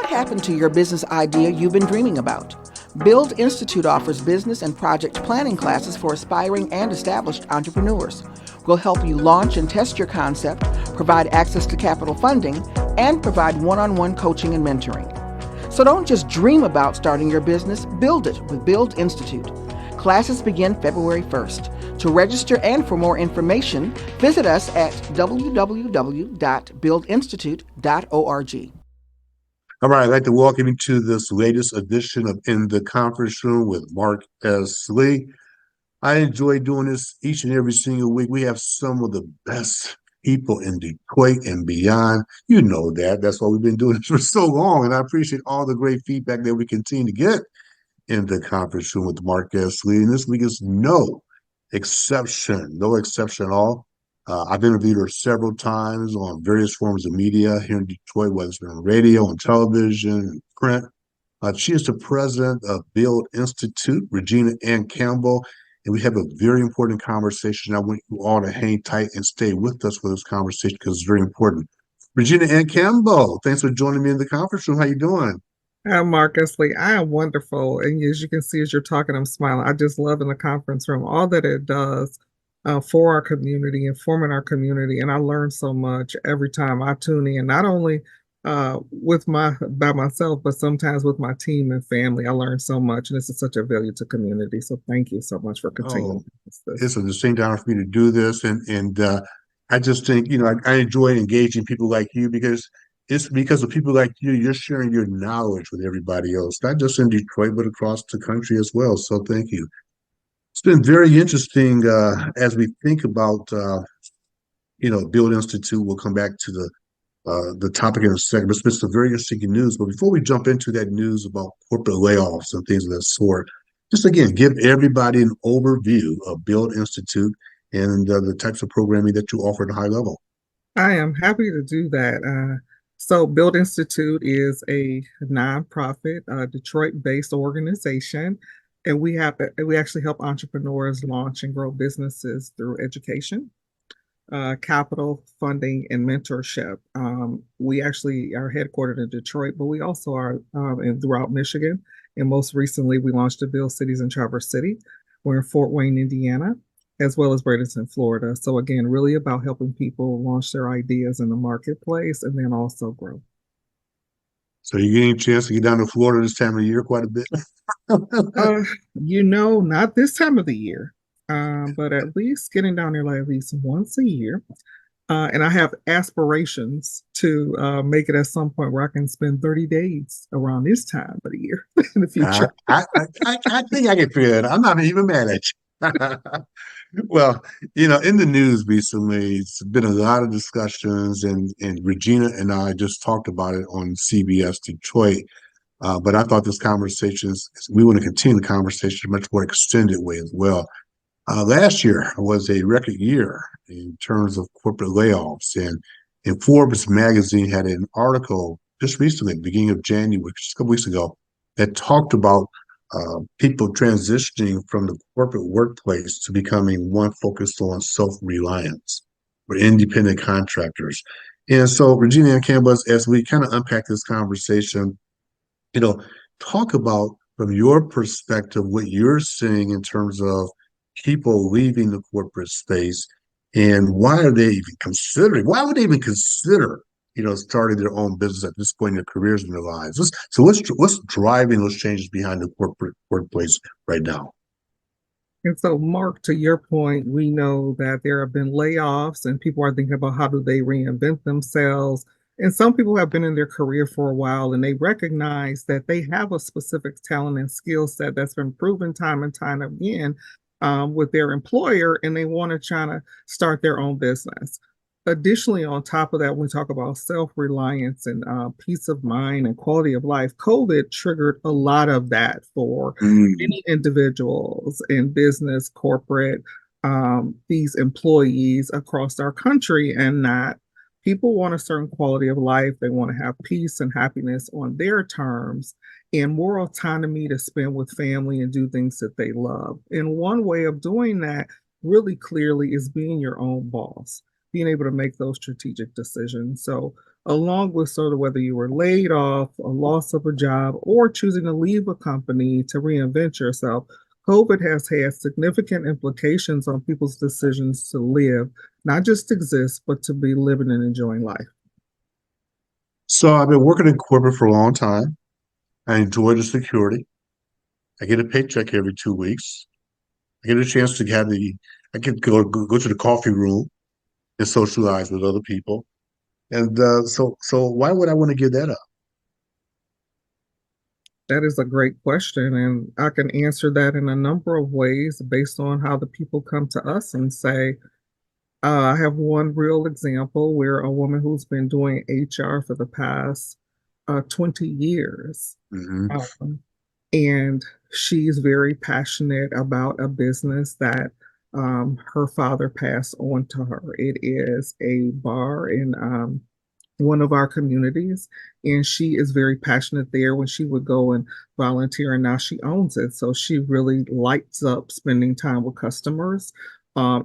happened to your business idea you've been dreaming about? Build Institute offers business and project planning classes for aspiring and established entrepreneurs. We'll help you launch and test your concept, provide access to capital funding, and provide one-on-one coaching and mentoring. So don't just dream about starting your business, build it with Build Institute. Classes begin February 1st. To register and for more information, visit us at www.buildinstitute.org. All right, I'd like to welcome you to this latest edition of In the Conference Room with Mark S. Lee. I enjoy doing this each and every single week. We have some of the best people in Detroit and beyond. You know that. That's why we've been doing this for so long, and I appreciate all the great feedback that we continue to get in the Conference Room with Mark S. Lee. And this week is no exception at all. I've interviewed her several times on various forms of media here in Detroit, whether it's been on radio, on television, and print. She is the president of Build Institute, Regina and Campbell, and we have a very important conversation. I want you all to hang tight and stay with us for this conversation because it's very important. Regina and Campbell, thanks for joining me in the conference room. How you doing? I'm Marcus Lee. I am wonderful. And as you can see, as you're talking, I'm smiling. I just love in the conference room all that it does for our community, informing our community. And I learn so much every time I tune in, not only by myself, but sometimes with my team and family. I learn so much, and this is such a value to community. So thank you so much for continuing. It's a distinct honor for me to do this. And I just think, I enjoy engaging people like you because it's because of people like you, you're sharing your knowledge with everybody else, not just in Detroit, but across the country as well. So thank you. It's been very interesting as we think about, Build Institute. We'll come back to the topic in a second, but it's been some very interesting news. But before we jump into that news about corporate layoffs and things of that sort, just again, give everybody an overview of Build Institute and the types of programming that you offer at a high level. I am happy to do that. So Build Institute is a nonprofit, Detroit-based organization, and we actually help entrepreneurs launch and grow businesses through education, capital funding, and mentorship. We actually are headquartered in Detroit, but we also are throughout Michigan. And most recently, we launched the Build Cities in Traverse City. We're in Fort Wayne, Indiana, as well as Bradenton, Florida. So again, really about helping people launch their ideas in the marketplace and then also grow. So you're getting a chance to get down to Florida this time of year quite a bit? Not this time of the year, but at least getting down there like at least once a year. And I have aspirations to make it at some point where I can spend 30 days around this time of the year in the future. I think I can figure it out. I'm not even mad at you. Well, in the news recently, it's been a lot of discussions, and Regina and I just talked about it on CBS Detroit. But I thought this conversation we want to continue the conversation in a much more extended way as well. Last year was a record year in terms of corporate layoffs, and Forbes magazine had an article just recently, at the beginning of January, just a couple weeks ago, that talked about people transitioning from the corporate workplace to becoming one focused on self-reliance or independent contractors. And so, Regina and Campbell, as we kind of unpack this conversation, talk about, from your perspective, what you're seeing in terms of people leaving the corporate space, and why would they even consider, starting their own business at this point in their careers and their lives? What's driving those changes behind the corporate workplace right now? And so, Mark, to your point, we know that there have been layoffs and people are thinking about how do they reinvent themselves. And some people have been in their career for a while and they recognize that they have a specific talent and skill set that's been proven time and time again with their employer, and they want to try to start their own business. Additionally, on top of that, when we talk about self-reliance and peace of mind and quality of life, COVID triggered a lot of that for many individuals in business, corporate, these employees across our country, and not. People want a certain quality of life. They want to have peace and happiness on their terms and more autonomy to spend with family and do things that they love. And one way of doing that really clearly is being your own boss, being able to make those strategic decisions. So along with sort of whether you were laid off, a loss of a job, or choosing to leave a company to reinvent yourself. COVID has had significant implications on people's decisions to live, not just exist, but to be living and enjoying life. So I've been working in corporate for a long time. I enjoy the security. I get a paycheck every 2 weeks. I get a chance to I get go to the coffee room and socialize with other people. And so why would I want to give that up? That is a great question, and I can answer that in a number of ways based on how the people come to us and say, I have one real example where a woman who's been doing HR for the past 20 years. Hmm. Um, and she's very passionate about a business that her father passed on to her. It is a bar in one of our communities, and she is very passionate there when she would go and volunteer, and now she owns it. So she really lights up spending time with customers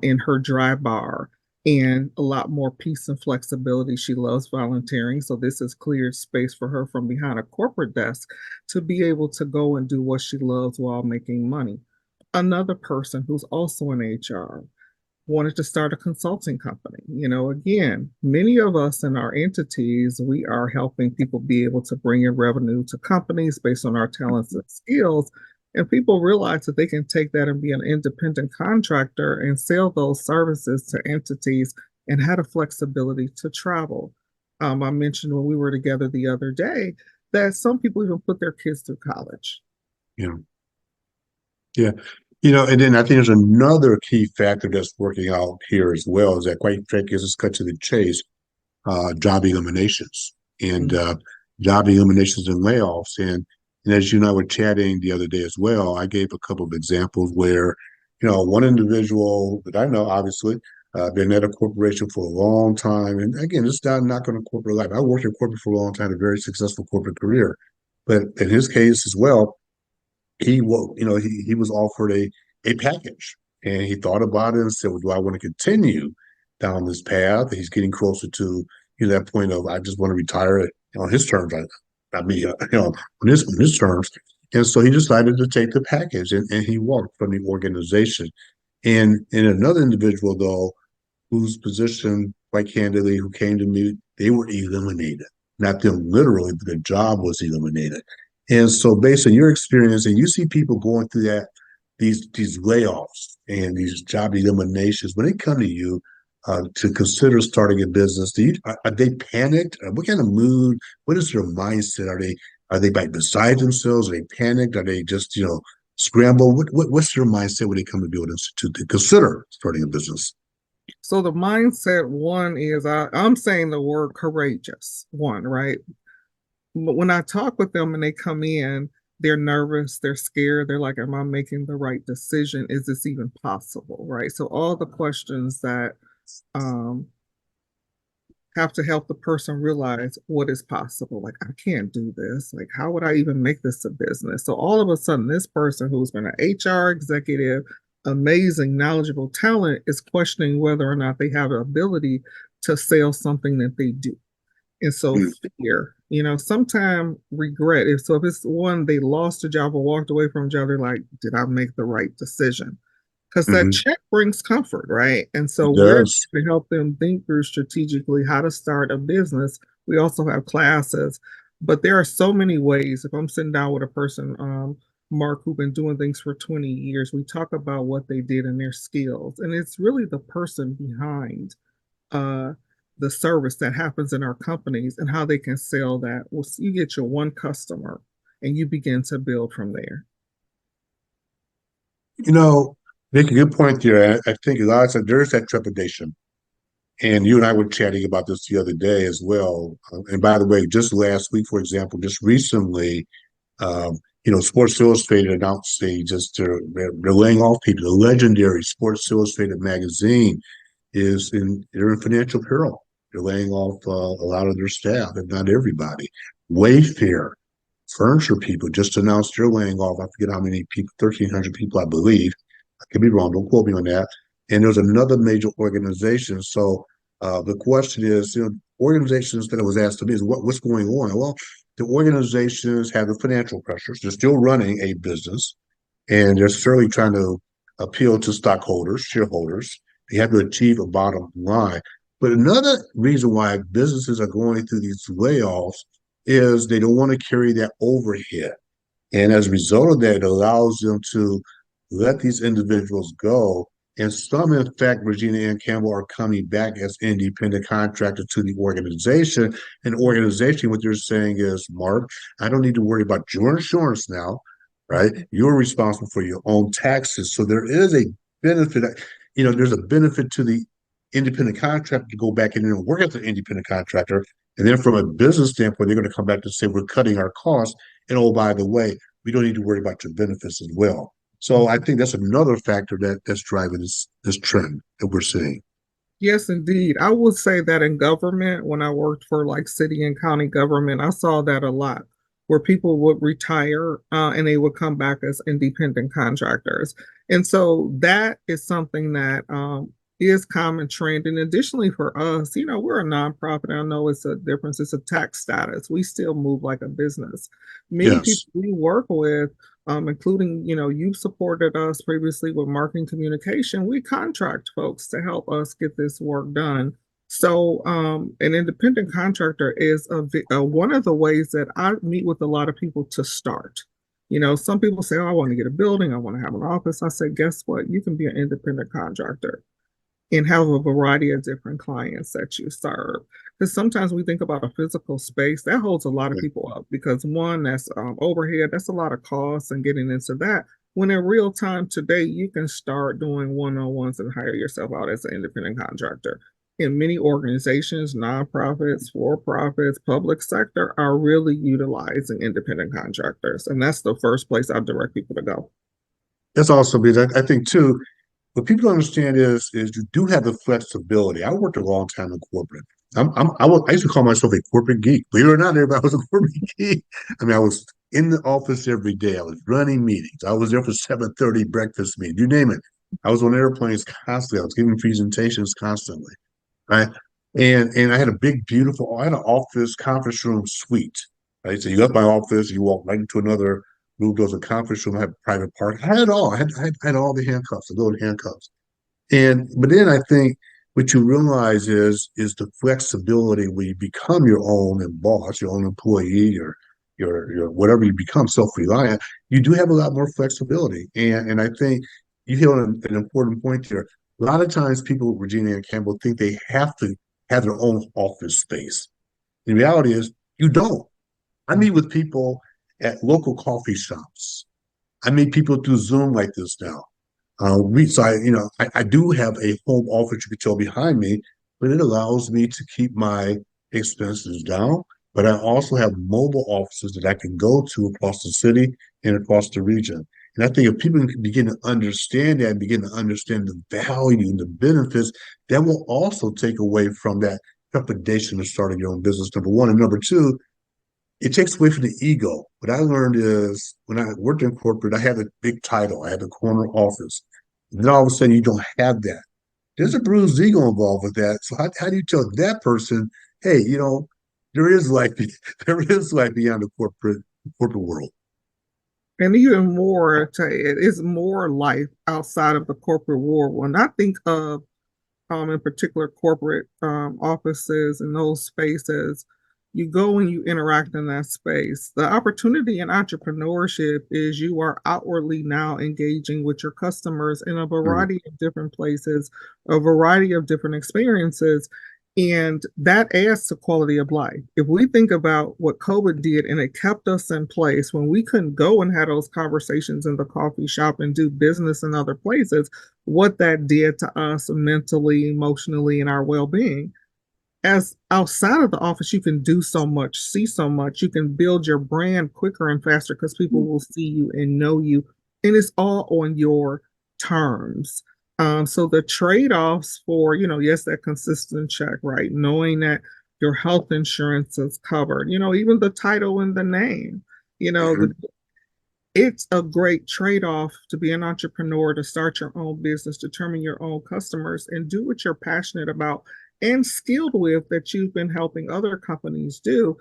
in her dry bar, and a lot more peace and flexibility. She loves volunteering, so this has cleared space for her from behind a corporate desk to be able to go and do what she loves while making money. Another person who's also in HR wanted to start a consulting company. Again, many of us in our entities, we are helping people be able to bring in revenue to companies based on our talents and skills. And people realize that they can take that and be an independent contractor and sell those services to entities and had a flexibility to travel. I mentioned when we were together the other day that some people even put their kids through college. Yeah. Yeah. And then I think there's another key factor that's working out here as well is that, quite frankly, as it's cut to the chase, job eliminations and Mhm. job eliminations and layoffs. And as you and I were chatting the other day as well, I gave a couple of examples where, one individual that I know, obviously, been at a corporation for a long time. And again, it's not knocking on corporate life. I worked in corporate for a long time, a very successful corporate career. But in his case as well, he was offered a package, and he thought about it and said, well, do I want to continue down this path? He's getting closer to that point of, I just want to retire on his terms. I mean, on his terms. And so he decided to take the package, and he walked from the organization. And another individual, though, whose position, quite candidly, who came to me, they were eliminated. Not them literally, but the job was eliminated. And so, based on your experience, and you see people going through these layoffs and these job eliminations, when they come to you to consider starting a business, are they panicked? What kind of mood? What is their mindset? Are they beside themselves? Are they panicked? Are they just scramble? What's their mindset when they come to Build Institute to consider starting a business? So the mindset one is I'm saying the word courageous, one, right? But when I talk with them and they come in, they're nervous, they're scared, they're like, am I making the right decision? Is this even possible? Right. So all the questions that um have to help the person realize what is possible. Like, I can't do this. Like, how would I even make this a business? So all of a sudden, this person who's been an HR executive, amazing, knowledgeable talent is questioning whether or not they have the ability to sell something that they do. And so Mm. fear, sometimes regret. If it's one, they lost a job or walked away from a job, they're like, did I make the right decision? Because that Hmm. check brings comfort, right? And so It we're does. to help them think through strategically how to start a business. We also have classes, but there are so many ways. If I'm sitting down with a person, Mark, who've been doing things for 20 years, we talk about what they did and their skills. And it's really the person behind uh, the service that happens in our companies and how they can sell that. Well, so you get your one customer and you begin to build from there. You know, Make a good point there. I think a lot of times there's that trepidation. And you and I were chatting about this the other day as well. And by the way, just last week, for example, just recently, um, Sports Illustrated announced they're laying off people. The legendary Sports Illustrated magazine they're in financial peril. They're laying off a lot of their staff, if not everybody. Wayfair, furniture people just announced they're laying off. I forget how many people, 1,300 people, I believe. I could be wrong. Don't quote me on that. And there's another major organization. So the question is, organizations that it was asked to me is what's going on? Well, the organizations have the financial pressures. They're still running a business, and they're certainly trying to appeal to stockholders, shareholders. They have to achieve a bottom line. But another reason why businesses are going through these layoffs is they don't want to carry that overhead. And as a result of that, it allows them to let these individuals go. And some, in fact, Regina and Campbell are coming back as independent contractors to the organization. And the organization, what they're saying is, Mark, I don't need to worry about your insurance now, right? You're responsible for your own taxes. So there is a benefit, there's a benefit to the independent contractor to go back in and work as an independent contractor. And then from a business standpoint, they're going to come back to say, we're cutting our costs. And oh, by the way, we don't need to worry about your benefits as well. So I think that's another factor that's driving this trend that we're seeing. Yes, indeed. I would say that in government, when I worked for like city and county government, I saw that a lot where people would retire and they would come back as independent contractors. And so that is something that is common trend. And additionally for us, we're a nonprofit. I know it's a difference. It's a tax status. We still move like a business. Many people Yes. we work with including, you've supported us previously with marketing communication. We contract folks to help us get this work done. So, an independent contractor is one of the ways that I meet with a lot of people to start. Some people say, oh, I want to get a building, I want to have an office. I say, guess what? You can be an independent contractor and have a variety of different clients that you serve. Because sometimes we think about a physical space that holds a lot of people up because one, that's overhead, that's a lot of costs and getting into that. When in real time today, you can start doing one-on-ones and hire yourself out as an independent contractor. In many organizations, nonprofits, for-profits, public sector are really utilizing independent contractors. And that's the first place I direct people to go. That's also because I think too, what people don't understand is you do have the flexibility. I worked a long time in corporate. I used to call myself a corporate geek. Believe it or not, everybody was a corporate geek. I mean, I was in the office every day. I was running meetings. I was there for 7:30 breakfast meetings. You name it. I was on airplanes constantly. I was giving presentations constantly. Right. And I had a big, beautiful, I had an office conference room suite. Right. So you left my office, you walk right into another room, goes a conference room, I had a private park. I had it all. I had all the handcuffs, the golden handcuffs. But then I think what you realize is the flexibility when you become your own boss, your own employee, your whatever you become self-reliant, you do have a lot more flexibility. And I think you hit on an important point there. A lot of times people, Regina and Campbell, think they have to have their own office space. The reality is you don't. I meet with people at local coffee shops. I meet people through Zoom like this now. I do have a home office you can tell behind me, but it allows me to keep my expenses down. But I also have mobile offices that I can go to across the city and across the region. And I think if people can begin to understand that and begin to understand the value and the benefits, that will also take away from that trepidation of starting your own business, number one. And number two, it takes away from the ego. What I learned is when I worked in corporate, I had a big title, I had the corner office. And then all of a sudden, you don't have that. There's a bruised ego involved with that. So how do you tell that person, hey, there is life, there is life beyond the corporate world? And even more, it is more life outside of the corporate world. When I think of in particular corporate offices and those spaces, you go and you interact in that space. The opportunity in entrepreneurship is you are outwardly now engaging with your customers in a Mm. variety of different places, a variety of different experiences. And that adds to quality of life. If we think about what COVID did and it kept us in place when we couldn't go and have those conversations in the coffee shop and do business in other places, what that did to us mentally, emotionally, and our well being. As outside of the office, you can do so much, see so much. You can build your brand quicker and faster because people will see you and know you. And it's all on your terms. So the trade-offs for, yes, that consistent check, right? Knowing that your health insurance is covered, even the title and the name, Mhm. it's a great trade-off to be an entrepreneur, to start your own business, determine your own customers, and do what you're passionate about and skilled with that you've been helping other companies do,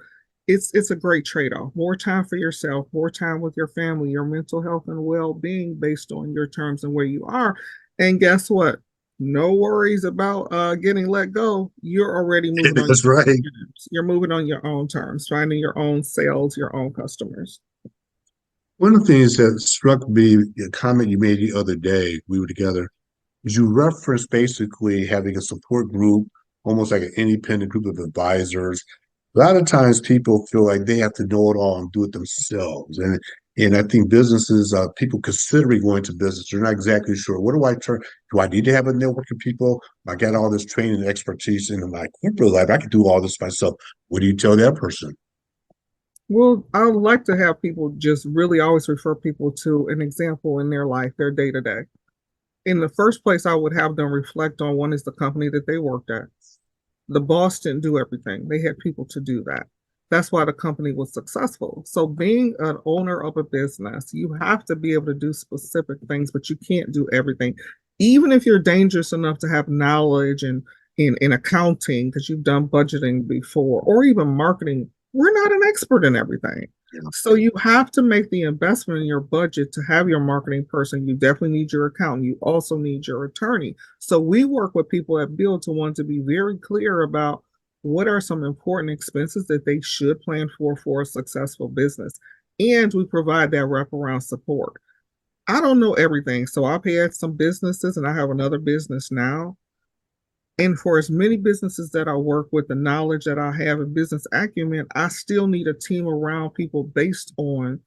it's a great trade-off. More time for yourself, more time with your family, your mental health and well-being based on your terms and where you are. And guess what? No worries about getting let go. You're already moving on That's your own right. terms. You're moving on your own terms, finding your own sales, your own customers. One of the things that struck me, a comment you made the other day, we were together, is you referenced basically having a support group, almost like an independent group of advisors. A lot of times people feel like they have to know it all and do it themselves. And I think businesses, people considering going to business, they're not exactly sure. What do I turn? Do I need to have a network of people? I got all this training and expertise in my corporate life. I can do all this myself. What do you tell that person? Well, I would like to have people just really always refer people to an example in their life, their day to day. In the first place, I would have them reflect on one is the company that they worked at. The boss didn't do everything. They had people to do that. That's why the company was successful. So being an owner of a business, you have to be able to do specific things, but you can't do everything. Even if you're dangerous enough to have knowledge in accounting, because you've done budgeting before, or even marketing, we're not an expert in everything. Yeah. So you have to make the investment in your budget to have your marketing person. You definitely need your accountant. You also need your attorney. So we work with people at Build to want to be very clear about what are some important expenses that they should plan for a successful business. And we provide that wraparound support. I don't know everything. So I've had some businesses and I have another business now. And for as many businesses that I work with, the knowledge that I have in business acumen, I still need a team around people based on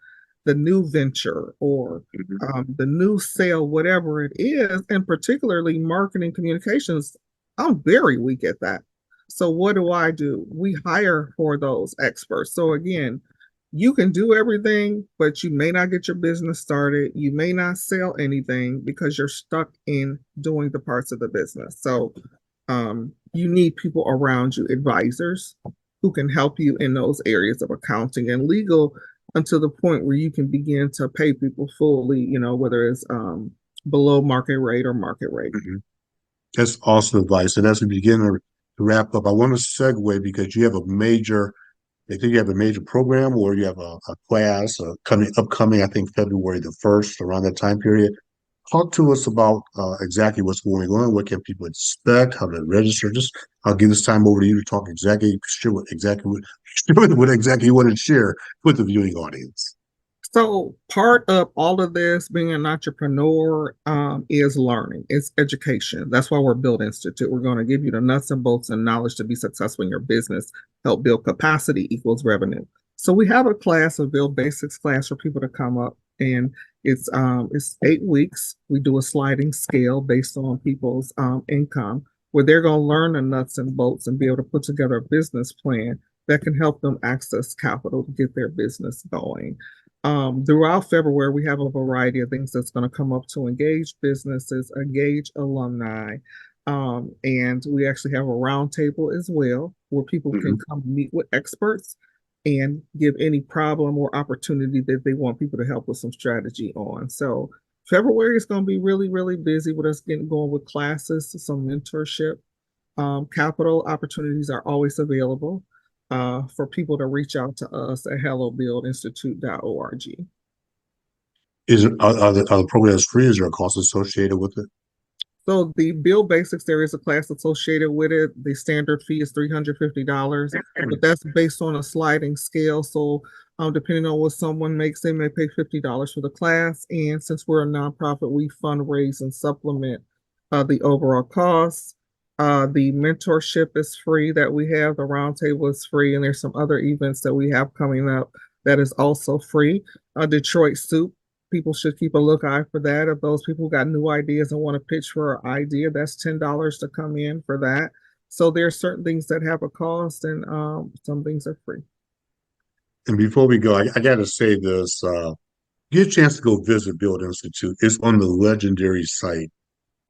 the new venture or the new sale, whatever it is, and particularly marketing communications. I'm very weak at that. So what do? We hire for those experts. So again, you can do everything, but you may not get your business started. You may not sell anything because you're stuck in doing the parts of the business. So you need people around you, advisors who can help you in those areas of accounting and legal until the point where you can begin to pay people fully, whether it's below market rate or market rate. Mhm. That's awesome advice. And as we begin to wrap up, I want to segue because you have a major, I think you have a major program or you have a class upcoming, I think February the 1st, around that time period. Talk to us about exactly what's going on. What can people expect? How to register? Just I'll give this time over to you to talk exactly, share what exactly what exactly you want to share with the viewing audience. So part of all of this, being an entrepreneur, is learning. It's education. That's why we're Build Institute. We're going to give you the nuts and bolts and knowledge to be successful in your business. Help build capacity equals revenue. So we have a class, a Build Basics class for people to come up, and it's 8 weeks. We do a sliding scale based on people's income, where they're going to learn the nuts and bolts and be able to put together a business plan that can help them access capital to get their business going. Throughout February, we have a variety of things that's going to come up to engage businesses, engage alumni, and we actually have a roundtable as well where people can come meet with experts and give any problem or opportunity that they want people to help with some strategy on. So February is going to be really, really busy with us getting going with classes, some mentorship. Capital opportunities are always available for people to reach out to us at hellobuildinstitute.org. Are the programs free? Is there a cost associated with it? So the Build Basics, there is a class associated with it. The standard fee is $350, but that's based on a sliding scale. So depending on what someone makes, they may pay $50 for the class. And since we're a nonprofit, we fundraise and supplement the overall costs. The mentorship is free that we have. The roundtable is free, and there's some other events that we have coming up that is also free. Detroit Soup, people should keep a lookout for that. If those people got new ideas and want to pitch for an idea, that's $10 to come in for that. So there's certain things that have a cost, and some things are free. And before we go, I got to say this: get a chance to go visit Build Institute. It's on the legendary site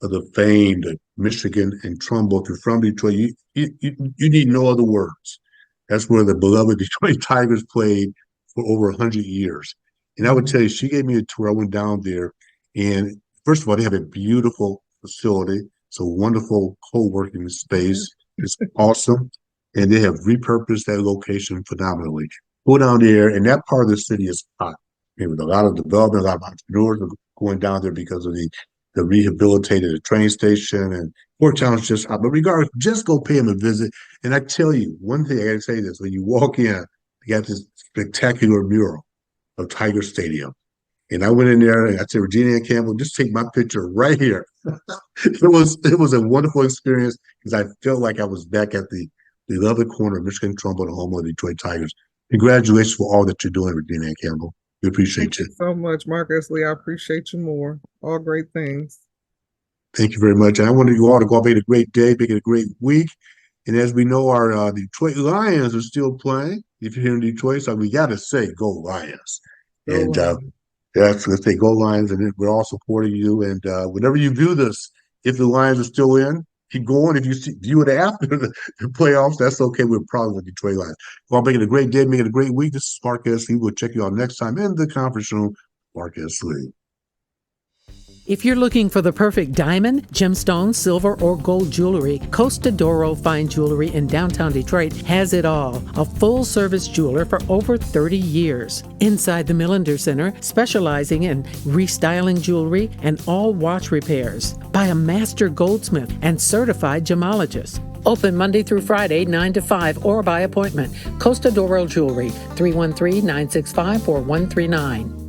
of the famed Michigan and Trumbull. If you're from Detroit, you need no other words. That's where the beloved Detroit Tigers played for over 100 years. And I would tell you, she gave me a tour. I went down there, and first of all, they have a beautiful facility. It's a wonderful co-working space. It's awesome. And they have repurposed that location phenomenally. Go down there, and that part of the city is hot. With a lot of development, a lot of entrepreneurs are going down there because of the rehabilitated train station, and Fort Town's just hot. But regardless, just go pay them a visit. And I tell you, one thing I gotta say this: when you walk in, you got this spectacular mural of Tiger Stadium. And I went in there and I said, Regina and Campbell, just take my picture right here. It was a wonderful experience because I felt like I was back at the beloved corner of Michigan Trumbull, the home of the Detroit Tigers. Congratulations for all that you're doing, Regina and Campbell. We appreciate Thank you. you so much, Marcus Lee. I appreciate you more. All great things. Thank you very much. And I want you all to go out, make it a great day, make it a great week. And as we know, our Detroit Lions are still playing. If you're here in Detroit, so we got to say, go Lions. Go And on. Yes, let's say go Lions, and we're all supporting you. And whenever you view this, if the Lions are still in, keep going. If you view it after the playoffs, that's okay. We're proud of the Detroit Lions. Well, make it a great day, make it a great week. This is Marcus Lee. We'll check you out next time in the conference room. Marcus Lee. If you're looking for the perfect diamond, gemstone, silver, or gold jewelry, Costa Doro Fine Jewelry in downtown Detroit has it all. A full-service jeweler for over 30 years. Inside the Millender Center, specializing in restyling jewelry and all watch repairs by a master goldsmith and certified gemologist. Open Monday through Friday, 9 to 5, or by appointment. Costa Doro Jewelry, 313-965-4139.